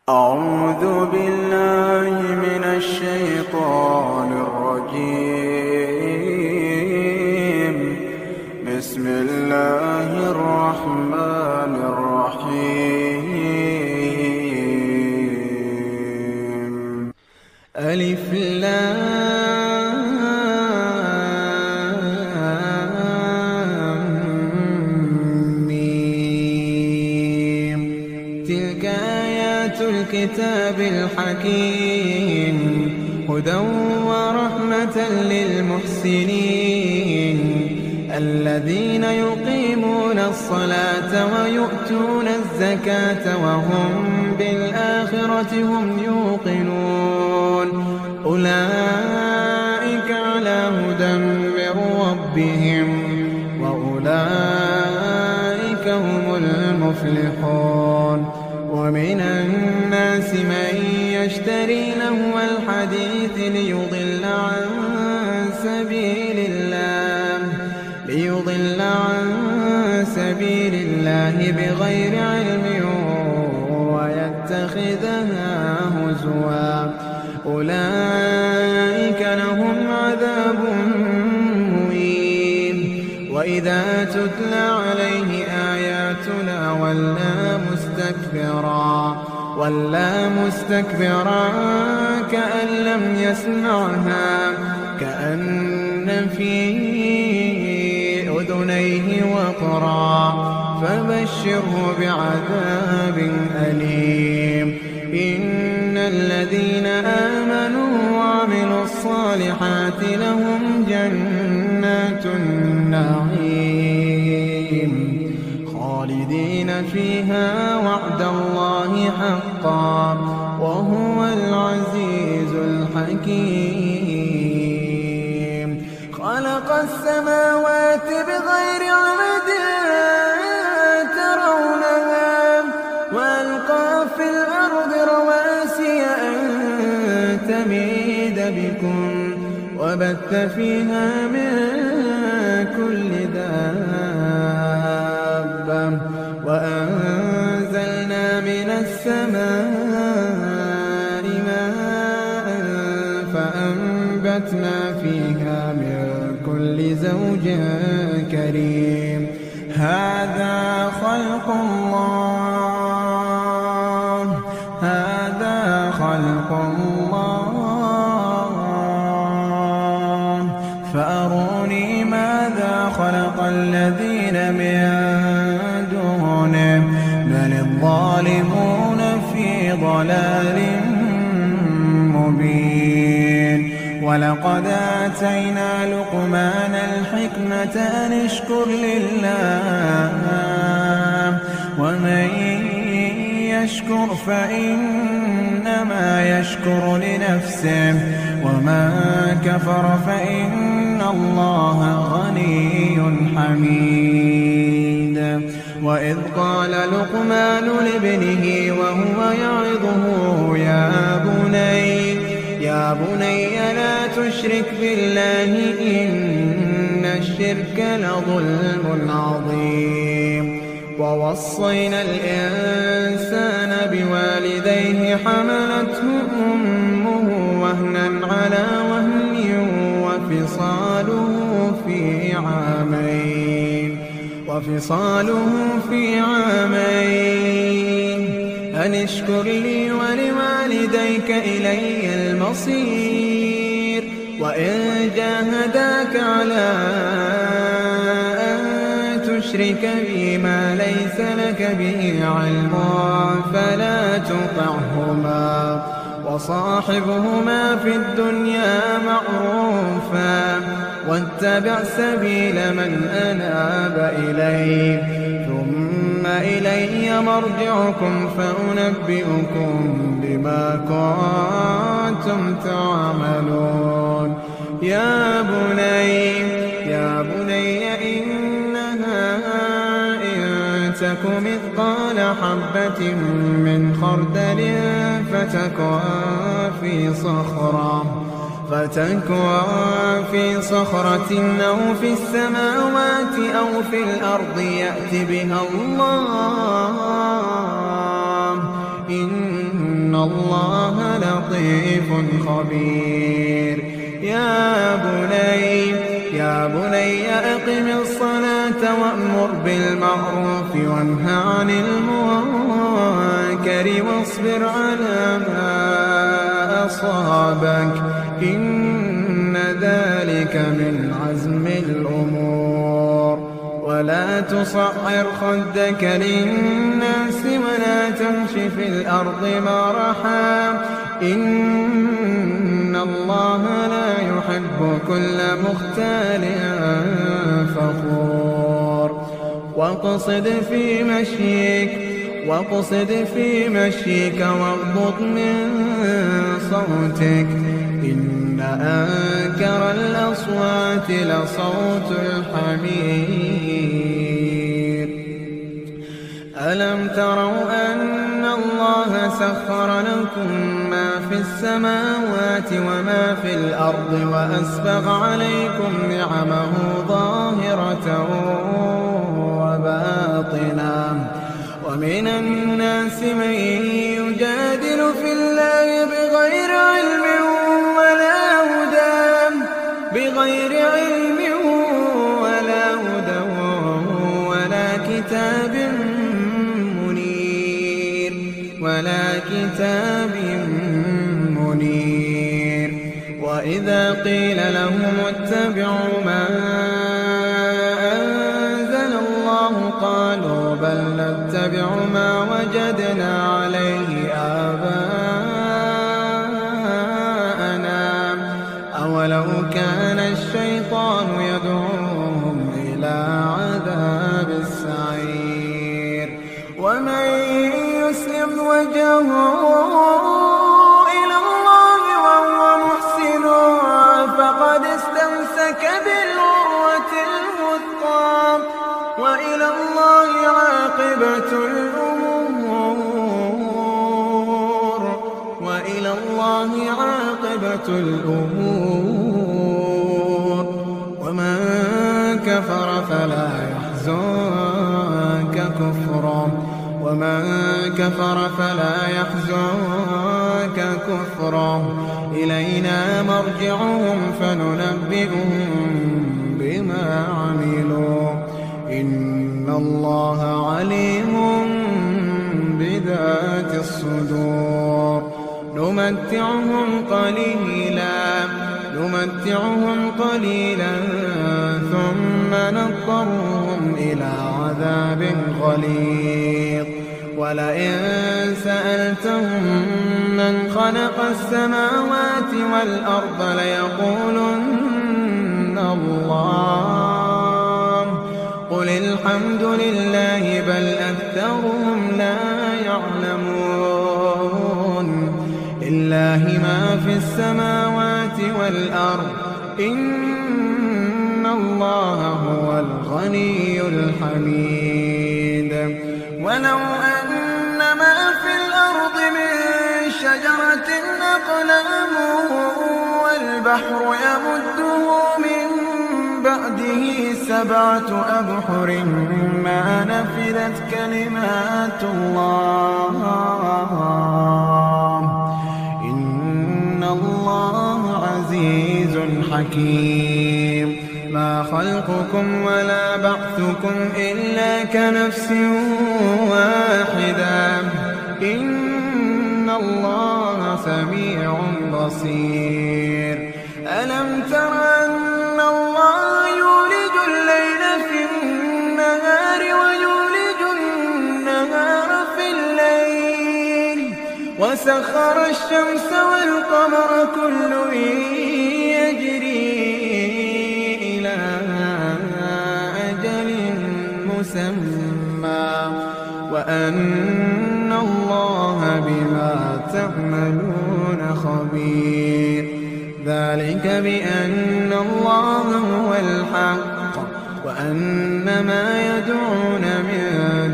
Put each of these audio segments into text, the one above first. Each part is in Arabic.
أعوذ بالله من الشيطان الرجيم. بسم الله الرحمن الرحيم. ألف لام ميم. تلك آيات الكتاب الحكيم هدى ورحمة للمحسنين الذين يقيمون الصلاة ويؤتون الزكاة وهم بالآخرة هم يوقنون أولئك على هدى من ربهم وأولئك هم المفلحون. ومن الناس من يشتري لهو الحديث ليضل عن سبيل الله بغير علم ويتخذها هزوا أولئك لهم عذاب مهين. وإذا تتلى عليه آياتنا ولى مستكبرا كأن لم يسمعها كأن في أذنيه وقرا فبشره بعذاب أليم. إن الذين آمنوا وعملوا الصالحات لهم جنات النعيم خالدين فيها وعد الله حقا وهو العزيز الحكيم. خلق السماوات بغير عمد ترونها وألقى في الأرض رواسي أن تميد بكم وبث فيها من كل دابة وأنزلنا من السماء ماء فأنبتنا فيها من كل زوج كريم. هذا خلق الله فأروني ماذا خلق الذين من دونه بل الظالمون في ضلال مبين. ولقد آتينا لقمان الحكمة أن اشكر لله ومن يشكر فإنما يشكر لنفسه ومن كفر فإن الله غني حميد. وإذ قال لقمان لابنه وهو يعظه يا بني لا تشرك بالله إن الشرك لظلم عظيم. ووصينا الإنسان بوالديه حملته أمه وهنا على وهن وفصاله في عامين أن اشكر لي ولوالديك إلي المصير. وإن جاهداك على أن تشرك بي ما ليس لك به علم فلا تطعهما وصاحبهما في الدنيا معروفا واتبع سبيل من أناب إلي ثم إلي مرجعكم فأنبئكم بما كنتم تعملون. يا بني إنها إن تك مثقال حبة من خردل فتكوى في صخرة أو في السماوات أو في الأرض يأت بها الله إن إن الله لطيف خبير. يا بني أقم الصلاة وأمر بالمعروف وانه عن المنكر واصبر على ما أصابك إن ذلك من عزم الأمور. ولا تصعر خدك للناس ولا تمش في الأرض مرحا إن الله لا يحب كل مختال فخور. واقصد في مشيك واغضض من صوتك إن أنكر الأصوات لصوت الحمير. ألم تروا أن الله سخر لكم ما في السماوات وما في الأرض وأسبغ عليكم نعمه ظاهرة وباطنة ومن الناس من يجادل في الله بغير علم ولا هدى ولا كتاب منير. وإذا قيل لهم اتبعوا ما أنزل الله قالوا بل نتبع ما وجدنا عليه آباءنا أولو كان الشيطان يدعوهم إلى عذاب السعير. ومن يسلم وجهه إلى الله وهو محسن فقد استمسك بالعروة الوثقى وإلى الله عاقبة الأمور. ومن كفر فلا يحزنك كفره إلينا مرجعهم فننبئهم بما عملوا إن الله عليم بذات الصدور. نمتعهم قليلا ثم نضطرهم إلى عذاب غليظ. ولئن سألتهم من خلق السماوات والأرض ليقولن الله قل الحمد لله بل أكثرهم لا يعلمون. لله ما في السماوات والأرض إن الله هو الغني الحميد. ولو أن ما في الأرض من شجرة أقلام والبحر يمده من بعده 7 أبحر ما نفذت كلمات الله إن الله عزيز حكيم. ما خلقكم ولا بعثكم إلا كنفس واحدة إن الله سميع بصير. ألم تر أن الله يولج الليل في النهار ويولج النهار في الليل وسخر الشمس والقمر كل يجري إلى أجل مسمى وأن الله بما تعملون خبير. ذلك بأن الله هو الحق وأن ما يدعون من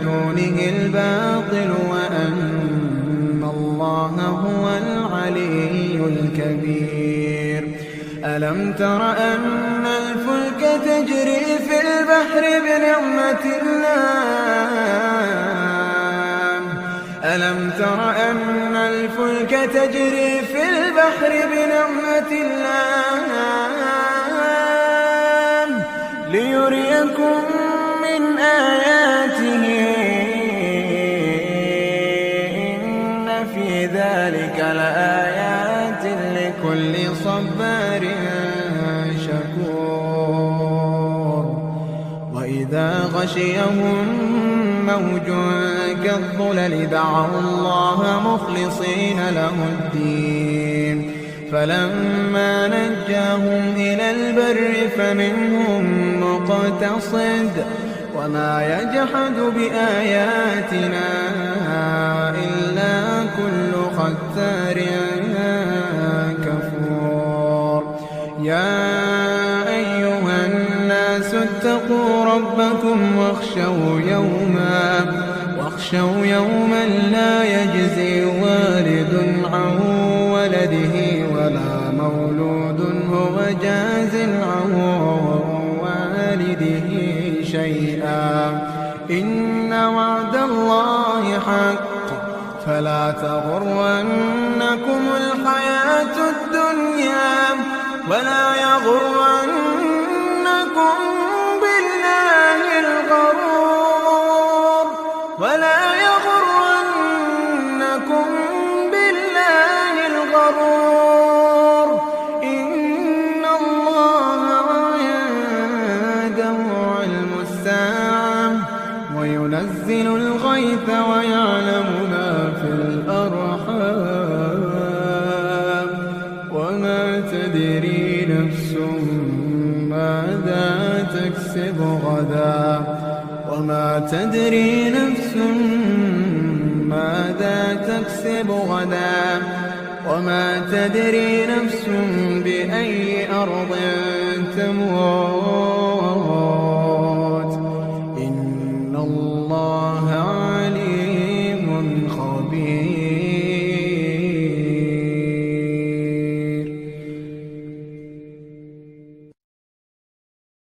دونه الباطل وأن الله هو العلي الكبير. ألم تر أن الفلك تجري في البحر بنعمة الله ألم تر أن الفلك تجري في البحر بنعمة الله ليريكم من آياته إن في ذلك لآيات لكل صبار شكور وإذا غشيهم موج كالظلل دعوا الله مخلصين له الدين فلما نجاهم إلى البر فمنهم مقتصد وما يجحد بآياتنا إلا كل ختار كفور يا أيها الناس اتقوا ربكم واخشوا يوما لا يجزي والد عن ولده ولا مولود هو جاز عن والده شيئا إن وعد الله حق فلا تغرنكم الحياة الدنيا ولا يغرنكم بالله الغرور إن الله عنده علم الساعة وينزل الغيث ويعلم ما في الأرحام وما تدري نفس ماذا تكسب غدا وما تدري نفس ماذا تكسب غدا وما تدري نفس بأي أرض تموت إن الله